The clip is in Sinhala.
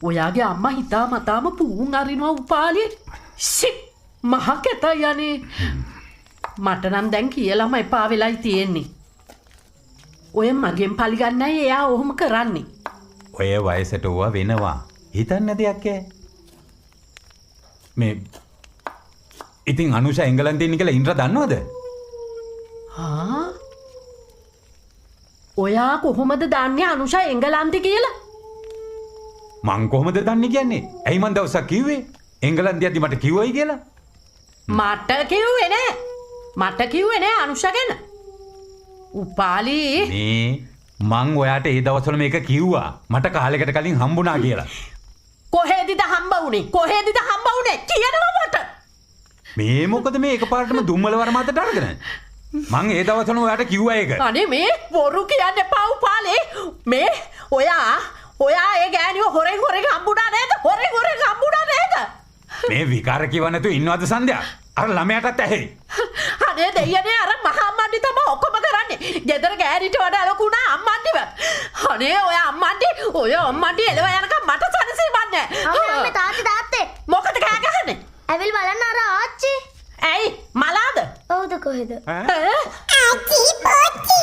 ඔයාගේ අම්මා හිතා මතාම පුවුන් අරිනවා උපාලි. සික් මහක් ඇත යන්නේ. මට නම් දැන් කියලාම එපා වෙලයි තියෙන්නේ. ඔය මගෙන් පලිගන්නයි එයා ඔහොම කරන්නේ. ඔය වයසට ඕවා වෙනවා. හිතන්න දෙයක් ඈ. මේ ඉතින් අනුෂා එංගලන්තේ ඉන්නේ කියලා ඉන්ද්‍ර දන්නවද? හා? ඔයා කොහොමද දන්නේ අනුෂා එංගලන්තේ කියලා? මං කොහොමද දන්නේ කියන්නේ? ඇයි මං දවසක් කිව්වේ? එංගලන්තේ යද්දි මට කිව්වයි කියලා? මට කිව්වේ නෑ. මට කිව්වේ නෑ අනුෂා ගැන. උපාලි මේ මං ඔයාට ඒ දවස්වල මේක කිව්වා. මට කාලෙකට කලින් හම්බුණා කියලා. කොහෙදද හම්බ වුනේ? කොහෙදද හම්බ වුනේ? කියනවා මට. මේ මොකද මේ එකපාරටම දුම්මල වරමාතට අරගෙන? මං ඒ දවස්වල ඔයාට කිව්වා ඒක. අනේ මේ බොරු කියන්න එපා උපාලි. මේ ඔයා ඒ ගෑනිව හොරෙන් හම්බුණා නේද? හොරෙන් හම්බුණා නේද? මේ විකාර කිව්ව නැතුව ඉන්නවද සන්ධ්‍යා? අර ළමයාටත් ඇහි. අනේ දෙයියනේ අර මහා අම්මන්ඩි තමයි ඔක්කොම කරන්නේ. ගෙදර ගෑනිට වඩා ලොකු නා අම්මන්ඩිව. අනේ ඔය අම්මන්ඩි එළව යනකම් මට සනසීමක් නැහැ. අම්මේ තාත්තේ මොකද කෑ ගහන්නේ? ඇවිල් බලන්න අර ආච්චි. ඇයි මලාද? ඔව්ද කොහෙද? ආච්චි පොච්චි.